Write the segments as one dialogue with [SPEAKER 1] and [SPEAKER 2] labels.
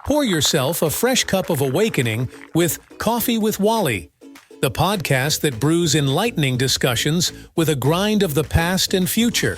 [SPEAKER 1] Pour yourself a fresh cup of awakening with Coffee with Wally, the podcast that brews enlightening discussions with a grind of the past and future.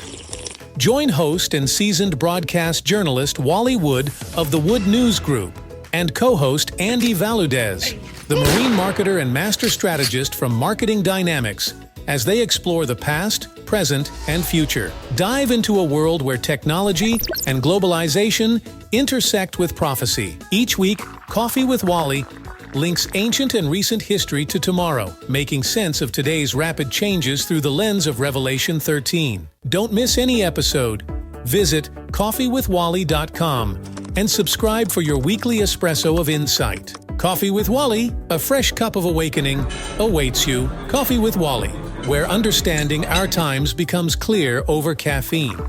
[SPEAKER 1] Join host and seasoned broadcast journalist Wally Wood of the Wood News Group and co-host Andy Valudes, the marine marketer and master strategist from Marketing Dynamics, as they explore the past, present, and future. Dive into a world where technology and globalization intersect with prophecy. Each week, Coffee with Wally links ancient and recent history to tomorrow, making sense of today's rapid changes through the lens of Revelation 13. Don't miss any episode. Visit coffeewithwally.com and subscribe for your weekly espresso of insight. Coffee with Wally, a fresh cup of awakening, awaits you. Coffee with Wally, where understanding our times becomes clear over caffeine.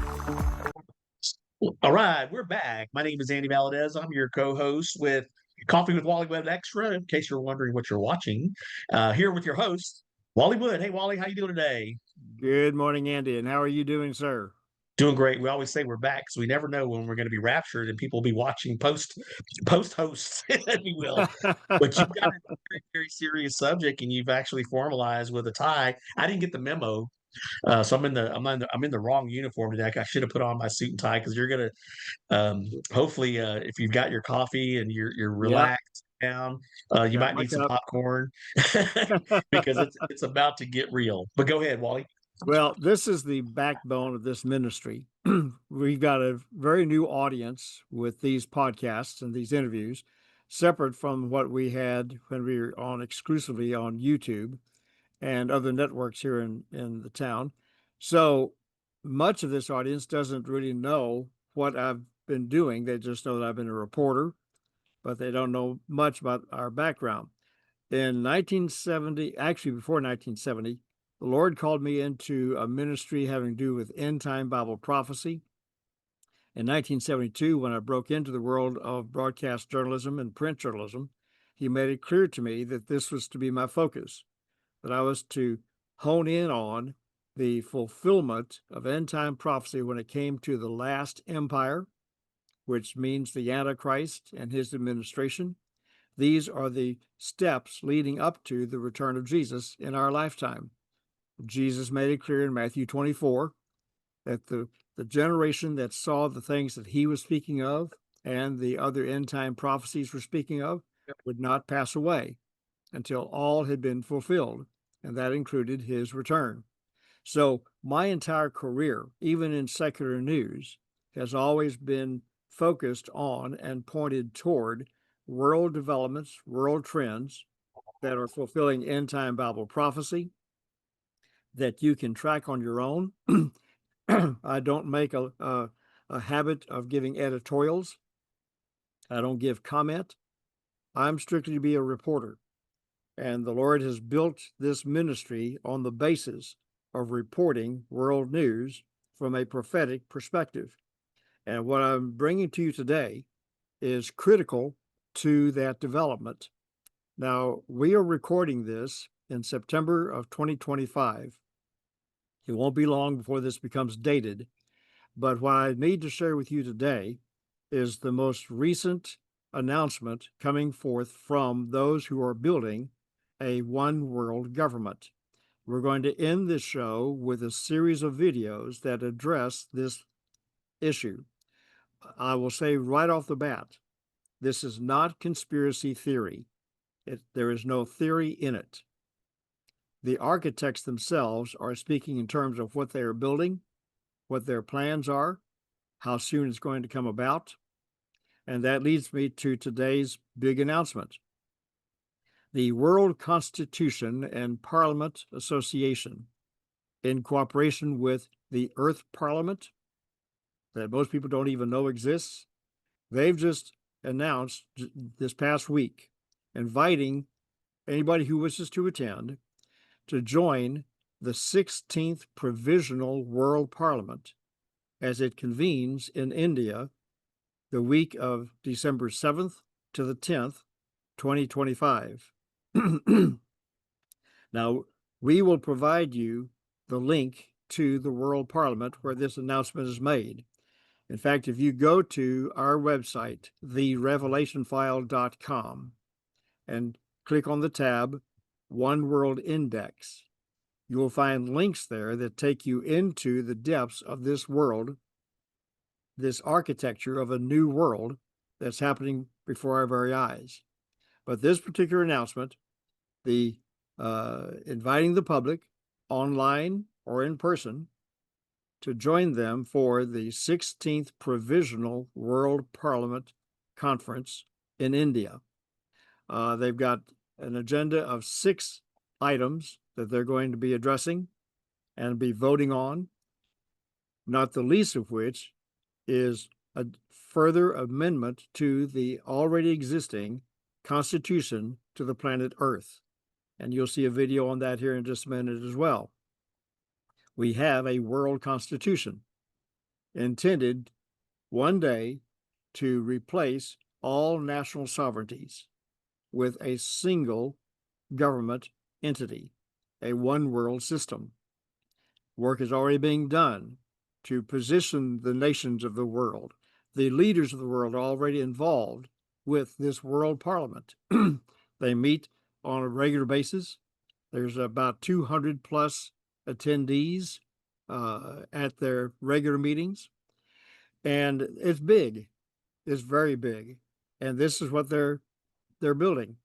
[SPEAKER 2] All right, we're back. My name is Andy Valudes. I'm your co-host with Coffee with Wally Wood Xtra, in case you're wondering what you're watching. Here with your host, Wally Wood. Hey, Wally, how you doing today?
[SPEAKER 3] Good morning, Andy. And how are you doing, sir?
[SPEAKER 2] Doing great. We always say we're back because we never know when we're going to be raptured and people will be watching post hosts, if you will. But you've got a very, very serious subject, and you've actually formalized with a tie. I didn't get the memo. So I'm in the wrong uniform today. I should have put on my suit and tie because you're gonna hopefully if you've got your coffee and you're relaxed down, you might need some popcorn because it's about to get real. But go ahead, Wally.
[SPEAKER 3] Well, this is the backbone of this ministry. We've got a very new audience with these podcasts and these interviews, separate from what we had when we were on exclusively on YouTube and other networks here in the town. So much of this audience doesn't really know what I've been doing. They just know that I've been a reporter, but they don't know much about our background. In 1970, actually before 1970, the Lord called me into a ministry having to do with end-time Bible prophecy. In 1972, when I broke into the world of broadcast journalism and print journalism, He made it clear to me that this was to be my focus, that I was to hone in on the fulfillment of end-time prophecy when it came to the last empire, which means the Antichrist and his administration. These are the steps leading up to the return of Jesus in our lifetime. Jesus made it clear in Matthew 24 that the generation that saw the things that he was speaking of and the other end-time prophecies were speaking of would not pass away until all had been fulfilled, and that included his return. So my entire career, even in secular news, has always been focused on and pointed toward world developments, world trends that are fulfilling end-time Bible prophecy that you can track on your own. I don't make a habit of giving editorials. I don't give comment. I'm strictly to be a reporter. And the Lord has built this ministry on the basis of reporting world news from a prophetic perspective. And what I'm bringing to you today is critical to that development. Now, we are recording this in September of 2025. It won't be long before this becomes dated. But what I need to share with you today is the most recent announcement coming forth from those who are building a one world government. We're going to end this show with a series of videos that address this issue. I will say right off the bat, this is not conspiracy theory. There is no theory in it. The architects themselves are speaking in terms of what they are building, what their plans are, how soon it's going to come about. And that leads me to today's big announcement. The World Constitution and Parliament Association, in cooperation with the Earth Parliament, that most people don't even know exists, they've just announced this past week, inviting anybody who wishes to attend to join the 16th Provisional World Parliament as it convenes in India the week of December 7th to the 10th, 2025. Now, we will provide you the link to the World Parliament where this announcement is made. In fact, if you go to our website, therevelationfile.com, and click on the tab One World Index, you will find links there that take you into the depths of this world, this architecture of a new world that's happening before our very eyes. But this particular announcement, the inviting the public online or in person to join them for the 16th Provisional World Parliament Conference in India. They've got an agenda of 6 items that they're going to be addressing and be voting on, not the least of which is a further amendment to the already existing Constitution to the planet Earth. And you'll see a video on that here in just a minute as well. We have a world constitution intended one day to replace all national sovereignties with a single government entity, a one world system. Work is already being done to position the nations of the world. The leaders of the world are already involved with this world parliament. They meet on a regular basis. There's about 200 plus attendees at their regular meetings. And it's big. It's very big. And this is what they're building.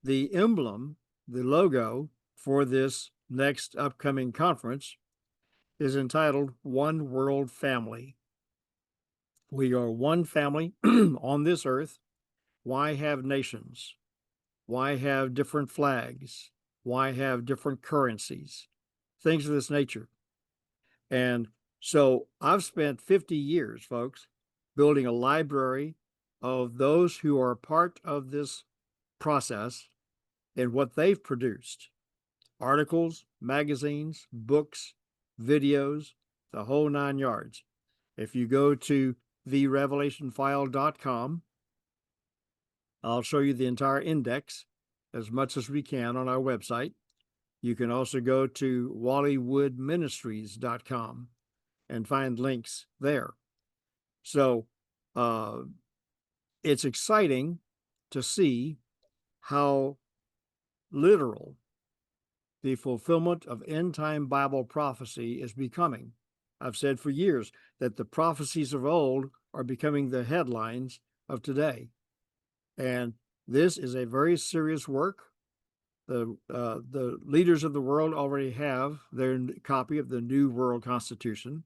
[SPEAKER 3] The emblem, the logo for this next upcoming conference is entitled One World Family. We are one family on this earth. Why have nations? Why have different flags? Why have different currencies? Things of this nature. And so I've spent 50 years, folks, building a library of those who are part of this process and what they've produced. Articles, magazines, books, videos, the whole 9 yards. If you go to therevelationfile.com, I'll show you the entire index as much as we can on our website. You can also go to wallywoodministries.com and find links there. So it's exciting to see how literal the fulfillment of end-time Bible prophecy is becoming. I've said for years that the prophecies of old are becoming the headlines of today. And this is a very serious work. The leaders of the world already have their copy of the New World Constitution.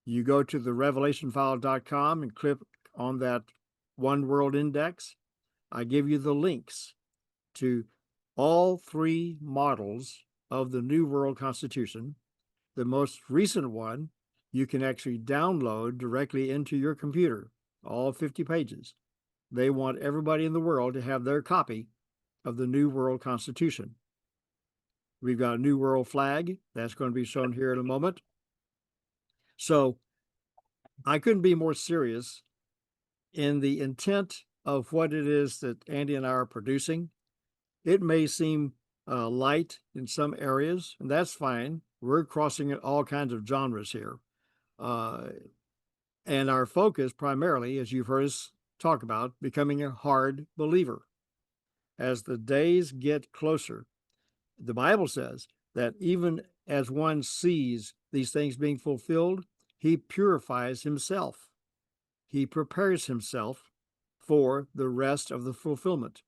[SPEAKER 3] You go to the revelationfile.com and click on that One World Index. I give you the links to all 3 models of the New World Constitution. The most recent one you can actually download directly into your computer, all 50 pages. They want everybody in the world to have their copy of the New World Constitution. We've got a New World flag that's going to be shown here in a moment. So I couldn't be more serious in the intent of what it is that Andy and I are producing. It may seem light in some areas, and that's fine. We're crossing all kinds of genres here. And our focus primarily, as you've heard us talk about, becoming a hard believer. As the days get closer, the Bible says that even as one sees these things being fulfilled, he purifies himself. He prepares himself for the rest of the fulfillment.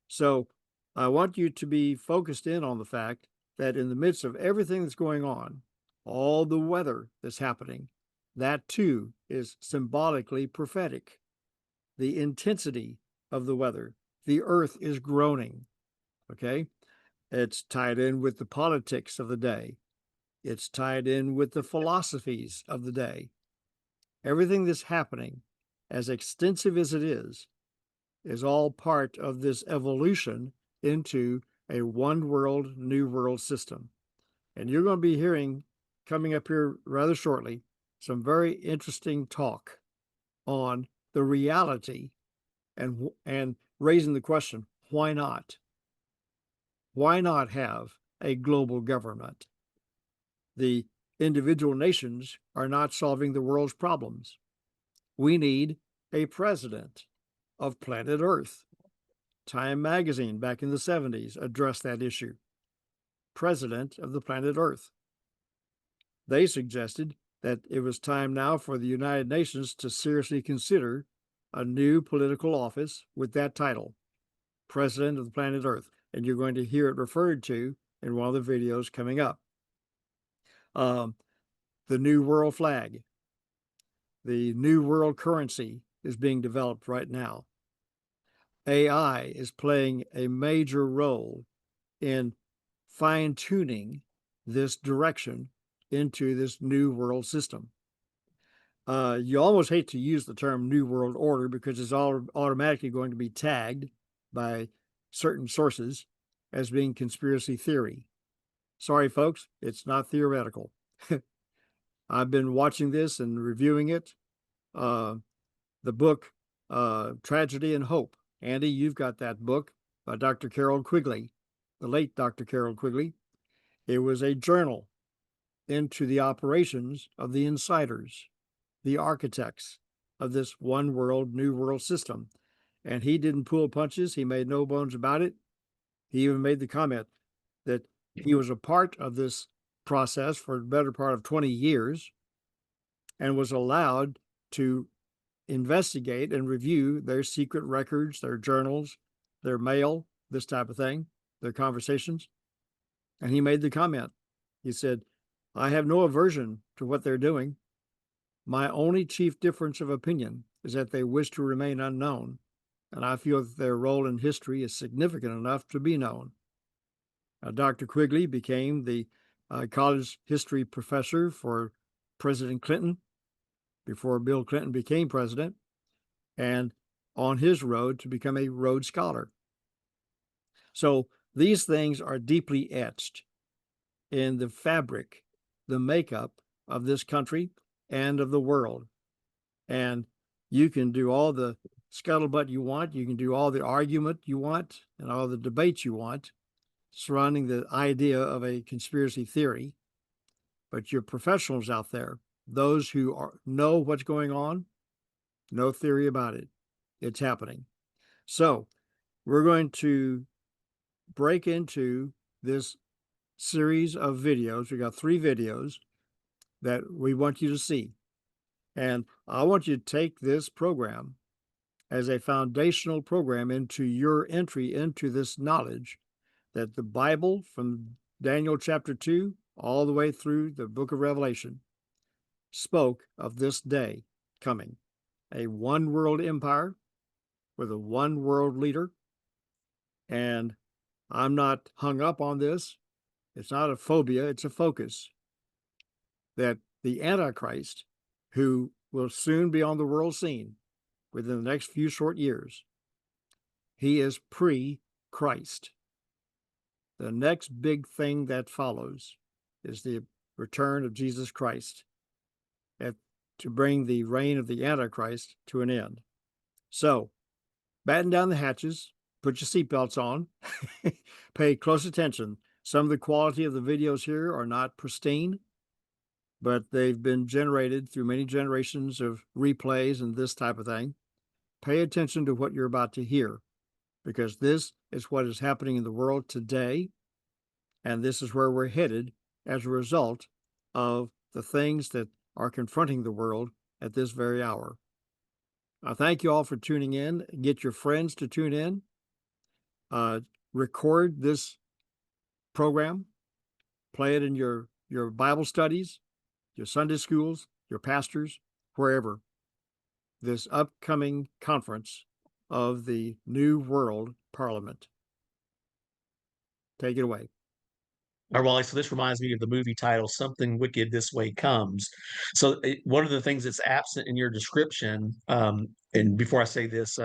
[SPEAKER 3] So I want you to be focused in on the fact that in the midst of everything that's going on, all the weather that's happening, that too is symbolically prophetic. The intensity of the weather, the earth is groaning, okay? It's tied in with the politics of the day. It's tied in with the philosophies of the day. Everything that's happening, as extensive as it is all part of this evolution into a one world, new world system. And you're going to be hearing, coming up here rather shortly, some very interesting talk on the reality and raising the question, why not? Why not have a global government? The individual nations are not solving the world's problems. We need a president of planet Earth. Time magazine back in the 70s addressed that issue. President of the planet Earth. They suggested that it was time now for the United Nations to seriously consider a new political office with that title, President of the planet Earth. And you're going to hear it referred to in one of the videos coming up. The new world flag, the new world currency is being developed right now. AI is playing a major role in fine-tuning this direction into this new world system. You almost hate to use the term New World Order because it's all automatically going to be tagged by certain sources as being conspiracy theory. Sorry, folks, it's not theoretical. I've been watching this and reviewing it. The book, Tragedy and Hope. Andy, you've got that book by Dr. Carol Quigley, the late Dr. Carol Quigley. It was a journal into the operations of the insiders, the architects of this one world, new world system. And he didn't pull punches. He made no bones about it. He even made the comment that he was a part of this process for the better part of 20 years and was allowed to investigate and review their secret records, their journals, their mail, this type of thing, their conversations. And he made the comment. He said, I have no aversion to what they're doing. My only chief difference of opinion is that they wish to remain unknown, and I feel that their role in history is significant enough to be known. Dr. Quigley became the college history professor for President Clinton before Bill Clinton became president, and on his road to become a Rhodes Scholar. So these things are deeply etched in the fabric, the makeup of this country and of the world. And you can do all the scuttlebutt you want, you can do all the argument you want, and all the debates you want surrounding the idea of a conspiracy theory. But your professionals out there, those who know what's going on, no theory about it. It's happening. So we're going to break into this series of videos. We got 3 videos that we want you to see. And I want you to take this program as a foundational program into your entry into this knowledge that the Bible from Daniel chapter 2 all the way through the book of Revelation spoke of this day coming. A one world empire with a one world leader. And I'm not hung up on this. It's not a phobia, it's a focus. That the Antichrist, who will soon be on the world scene within the next few short years, he is pre-Christ. The next big thing that follows is the return of Jesus Christ to bring the reign of the Antichrist to an end. So, batten down the hatches, put your seatbelts on, pay close attention. Some of the quality of the videos here are not pristine, but they've been generated through many generations of replays and this type of thing. Pay attention to what you're about to hear, because this is what is happening in the world today, and this is where we're headed as a result of the things that are confronting the world at this very hour. I thank you all for tuning in. Get your friends to tune in. Record this program. Play it in your Bible studies, your Sunday schools, your pastors, wherever. This upcoming conference of the New World Parliament. Take it away.
[SPEAKER 2] All right, Wally, so this reminds me of the movie title, Something Wicked This Way Comes. So one of the things that's absent in your description, and before I say this,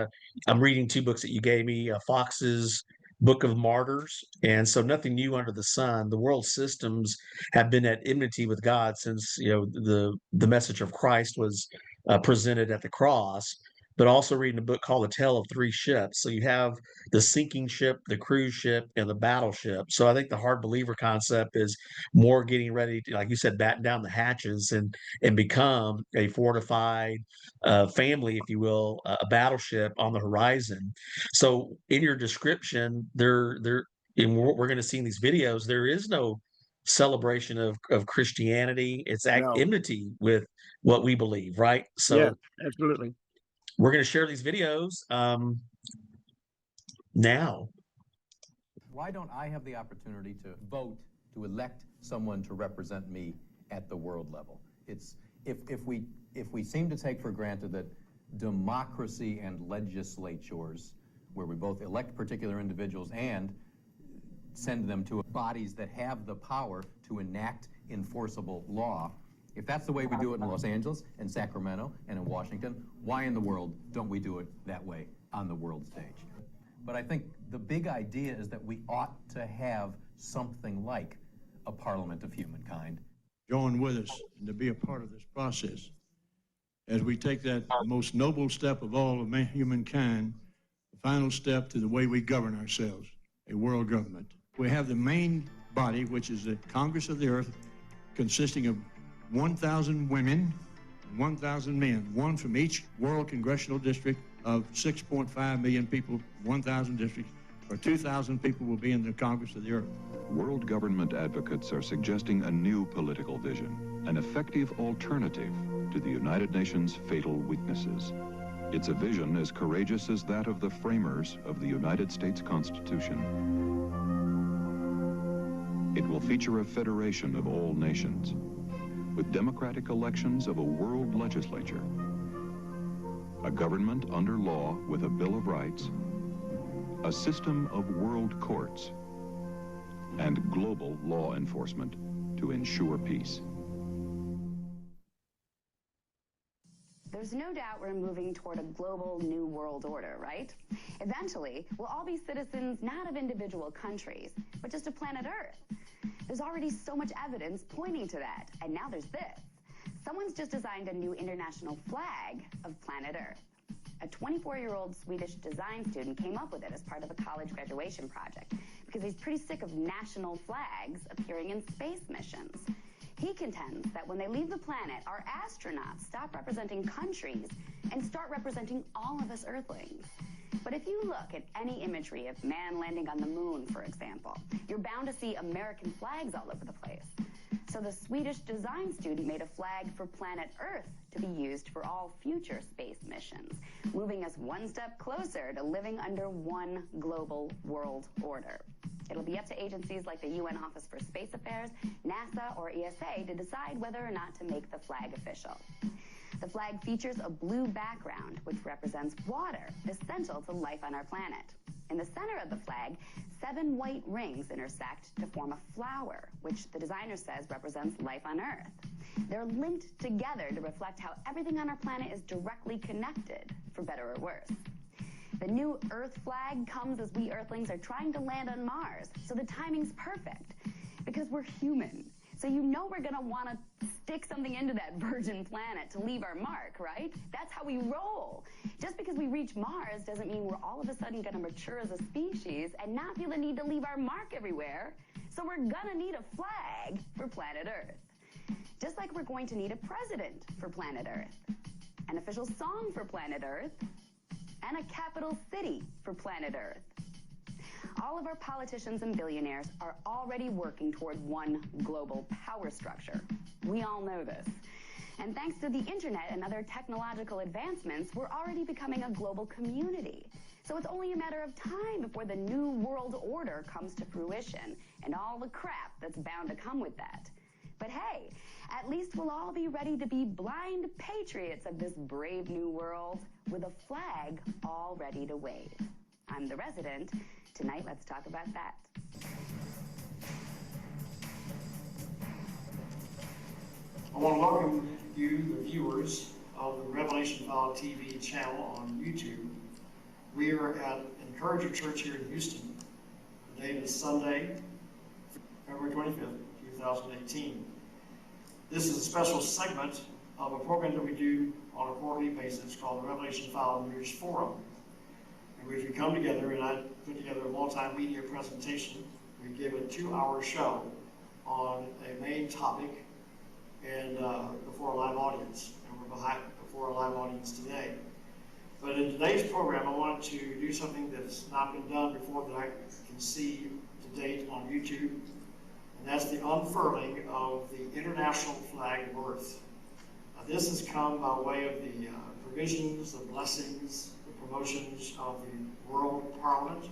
[SPEAKER 2] I'm reading 2 books that you gave me, Fox's Book of Martyrs, and so nothing new under the sun. The world systems have been at enmity with God since the message of Christ was presented at the cross. but also reading a book called The Tale of Three Ships. So you have the sinking ship, the cruise ship, and the battleship. So I think the hard believer concept is more getting ready to, like you said, batten down the hatches and become a fortified family, if you will, a battleship on the horizon. So in your description, and we're going to see in these videos, there is no celebration of Christianity. It's
[SPEAKER 3] No.
[SPEAKER 2] enmity with what we believe, right?
[SPEAKER 3] Yeah,
[SPEAKER 2] So
[SPEAKER 3] absolutely.
[SPEAKER 2] we're going to share these videos now.
[SPEAKER 4] Why don't I have the opportunity to vote to elect someone to represent me at the world level? It's if we seem to take for granted that democracy and legislatures, where we both elect particular individuals and send them to bodies that have the power to enact enforceable law, if that's the way we do it in Los Angeles and Sacramento and in Washington, why in the world don't we do it that way on the world stage? But I think the big idea is that we ought to have something like a parliament of humankind.
[SPEAKER 5] Join with us and to be a part of this process as we take that most noble step of all of humankind, the final step to the way we govern ourselves, a world government. We have the main body, which is the Congress of the Earth, consisting of 1,000 women and 1,000 men, one from each world congressional district of 6.5 million people, 1,000 districts, or 2,000 people will be in the Congress of the Earth.
[SPEAKER 6] World government advocates are suggesting a new political vision, an effective alternative to the United Nations' fatal weaknesses. It's a vision as courageous as that of the framers of the United States Constitution. It will feature a federation of all nations, with democratic elections of a world legislature, a government under law with a Bill of Rights, a system of world courts, and global law enforcement to ensure peace.
[SPEAKER 7] There's no doubt we're moving toward a global new world order, right? Eventually, we'll all be citizens not of individual countries, but just of planet Earth. There's already so much evidence pointing to that, and now there's this. Someone's just designed a new international flag of planet Earth. A 24-year-old Swedish design student came up with it as part of a college graduation project because he's pretty sick of national flags appearing in space missions. He contends that when they leave the planet, our astronauts stop representing countries and start representing all of us Earthlings. But if you look at any imagery of man landing on the moon, for example, you're bound to see American flags all over the place. So the Swedish design student made a flag for planet Earth to be used for all future space missions, moving us one step closer to living under one global world order. It'll be up to agencies like the UN Office for Space Affairs, NASA, or ESA to decide whether or not to make the flag official. The flag features a blue background, which represents water, essential to life on our planet. In the center of the flag, 7 white rings intersect to form a flower, which the designer says represents life on Earth. They're linked together to reflect how everything on our planet is directly connected, for better or worse. The new Earth flag comes as we Earthlings are trying to land on Mars, so the timing's perfect, because we're human. So you know we're going to want to stick something into that virgin planet to leave our mark, right? That's how we roll. Just because we reach Mars doesn't mean we're all of a sudden going to mature as a species and not feel the need to leave our mark everywhere. So we're going to need a flag for planet Earth. Just like we're going to need a president for planet Earth, an official song for planet Earth, and a capital city for planet Earth. All of our politicians and billionaires are already working toward one global power structure. We all know this. And thanks to the internet and other technological advancements, we're already becoming a global community. So it's only a matter of time before the new world order comes to fruition and all the crap that's bound to come with that. But hey, at least we'll all be ready to be blind patriots of this brave new world with a flag all ready to wave. I'm the resident. Tonight, let's talk about that.
[SPEAKER 8] I want to welcome you, the viewers of the Revelation File TV channel on YouTube. We are at Encourager Church here in Houston. The date is Sunday, February 25th, 2018. This is a special segment of a program that we do on a quarterly basis called the Revelation File News Forum, in which we come together and I put together a multimedia presentation. We give a 2-hour show on a main topic and before a live audience, and we're before a live audience today. But in today's program, I wanted to do something that's not been done before that I can see to date on YouTube, and that's the unfurling of the international flag of Earth. This has come by way of the provisions, the blessings, the promotions of the World Parliament.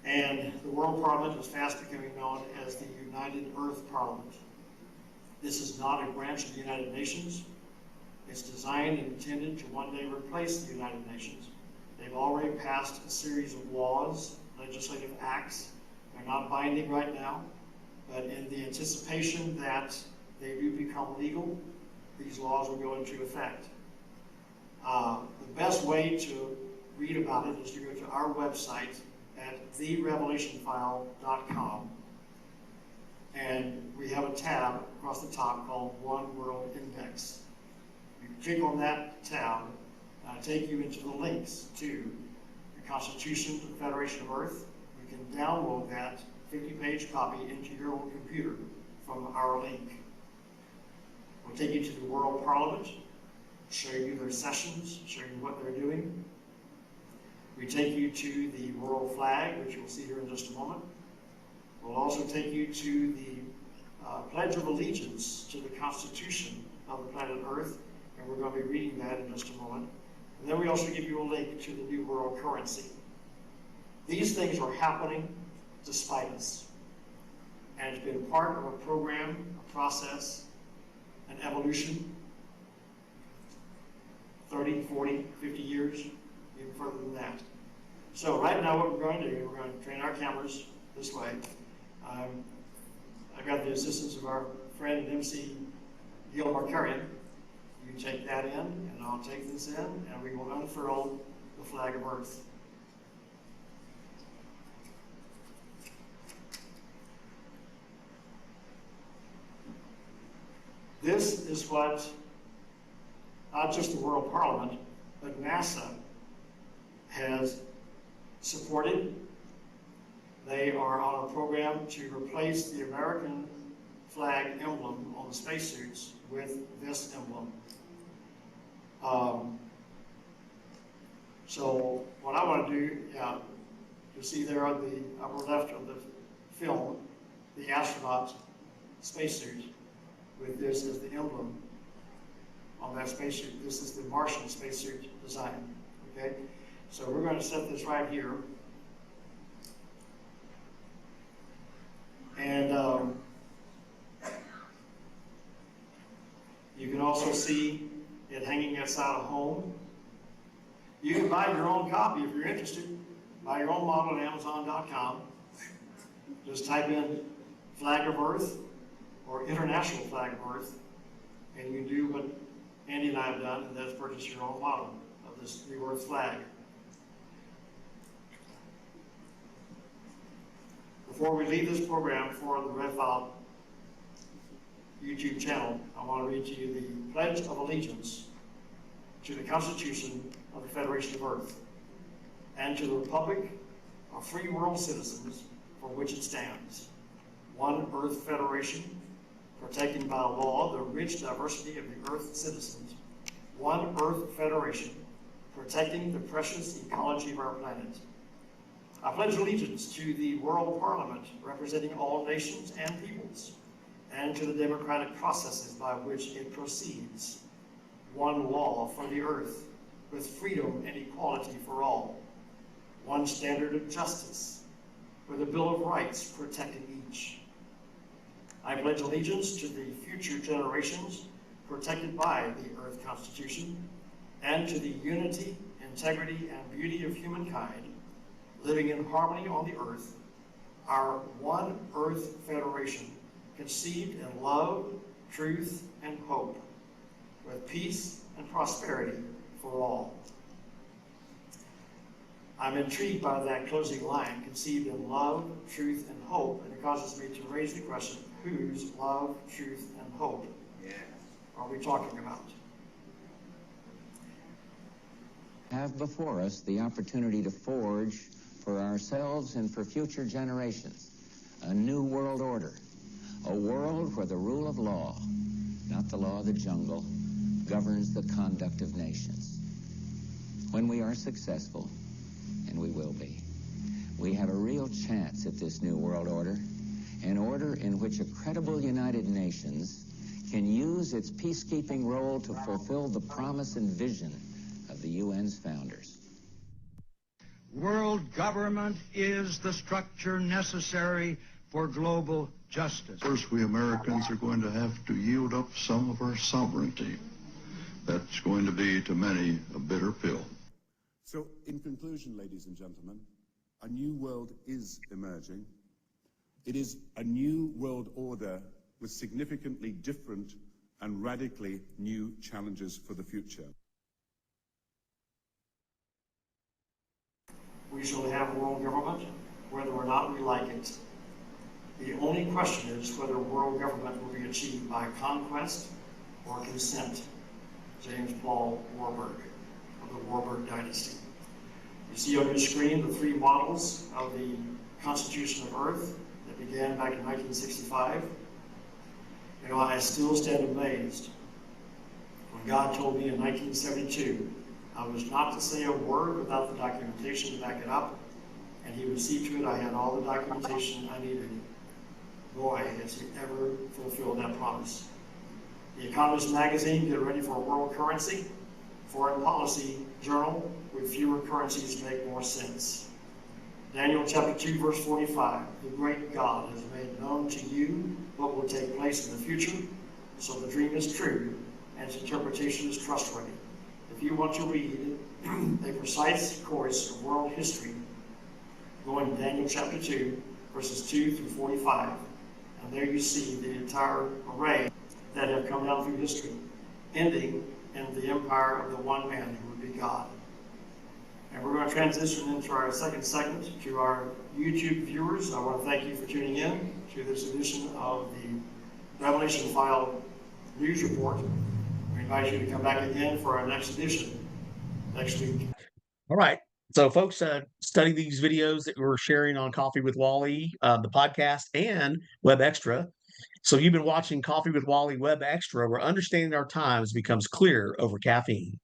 [SPEAKER 8] And the World Parliament is fast becoming known as the United Earth Parliament. This is not a branch of the United Nations. It's designed and intended to one day replace the United Nations. They've already passed a series of laws, legislative acts. They're not binding right now, but in the anticipation that they do become legal, these laws will go into effect. The best way to read about it is to go to our website at therevelationfile.com, and we have a tab across the top called One World Index. You click on that tab, take you into the links to the Constitution of the Federation of Earth. You can download that 50-page copy into your own computer from our link. We'll take you to the World Parliament, show you their sessions, show you what they're doing. We take you to the world flag, which you'll see here in just a moment. We'll also take you to the Pledge of Allegiance to the Constitution of the planet Earth, and we're going to be reading that in just a moment. And then we also give you a link to the new world currency. These things are happening despite us, and it's been part of a program, a process, an evolution, 30, 40, 50 years, even further than that. So right now what we're going to do, we're going to train our cameras this way. I've got the assistance of our friend and MC, Gil Markarian. You take that in, and I'll take this in, and we will unfurl the flag of Earth. This is what, not just the World Parliament, but NASA has supported. They are on a program to replace the American flag emblem on the spacesuits with this emblem. So what I want to do, you see there on the upper left of the film, the astronaut spacesuit with this as the emblem on that spacesuit. This is the Martian spacesuit design, okay? So we're going to set this right here. And you can also see it hanging outside a home. You can buy your own copy if you're interested. Buy your own model at Amazon.com. Just type in Flag of Earth or International Flag of Earth, and you can do what Andy and I have done, and that's purchase your own model of this new Earth flag. Before we leave this program for the Red File YouTube channel, I want to read to you the Pledge of Allegiance to the Constitution of the Federation of Earth and to the Republic of Free World Citizens for which it stands. One Earth Federation, protecting by law the rich diversity of the Earth's citizens. One Earth Federation, protecting the precious ecology of our planet. I pledge allegiance to the World Parliament, representing all nations and peoples, and to the democratic processes by which it proceeds. One law for the earth, with freedom and equality for all. One standard of justice, with a Bill of Rights protecting each. I pledge allegiance to the future generations, protected by the Earth Constitution, and to the unity, integrity, and beauty of humankind, living in harmony on the earth, our One Earth Federation, conceived in love, truth, and hope, with peace and prosperity for all. I'm intrigued by that closing line, conceived in love, truth, and hope, and it causes me to raise the question, whose love, truth, and hope are we talking about?
[SPEAKER 9] have before us the opportunity to forge for ourselves and for future generations a new world order, a world where the rule of law, not the law of the jungle, governs the conduct of nations. When we are successful, and we will be, we have a real chance at this new world order, an order in which a credible United Nations can use its peacekeeping role to fulfill the promise and vision of the UN's founders.
[SPEAKER 10] World government is the structure necessary for global justice.
[SPEAKER 5] First, we Americans are going to have to yield up some of our sovereignty. That's going to be, to many, a bitter pill.
[SPEAKER 11] So, in conclusion, ladies and gentlemen, a new world is emerging. It is a new world order with significantly different and radically new challenges for the future.
[SPEAKER 8] We shall have world government, whether or not we like it. The only question is whether world government will be achieved by conquest or consent. James Paul Warburg of the Warburg dynasty. You see on your screen the three models of the Constitution of Earth that began back in 1965. You know, I still stand amazed when God told me in 1972 I was not to say a word without the documentation to back it up, and he would see to it I had all the documentation I needed. Boy, has he ever fulfilled that promise. The Economist magazine, get ready for a world currency. Foreign Policy Journal, with fewer currencies make more sense. Daniel chapter 2, verse 45, the great God has made known to you what will take place in the future, so the dream is true and its interpretation is trustworthy. If you want to read a precise course of world history, go into Daniel chapter 2, verses 2 through 45, and there you see the entire array that have come down through history, ending in the empire of the one man who would be God. And we're going to transition into our second segment to our YouTube viewers. I want to thank you for tuning in to this edition of the Revelation File News Report. We invite you to come back again for our next edition next week.
[SPEAKER 2] All right. So, folks, study these videos that we're sharing on Coffee with Wally, the podcast, and Web Extra. So, you've been watching Coffee with Wally Web Extra, where understanding our times becomes clear over caffeine.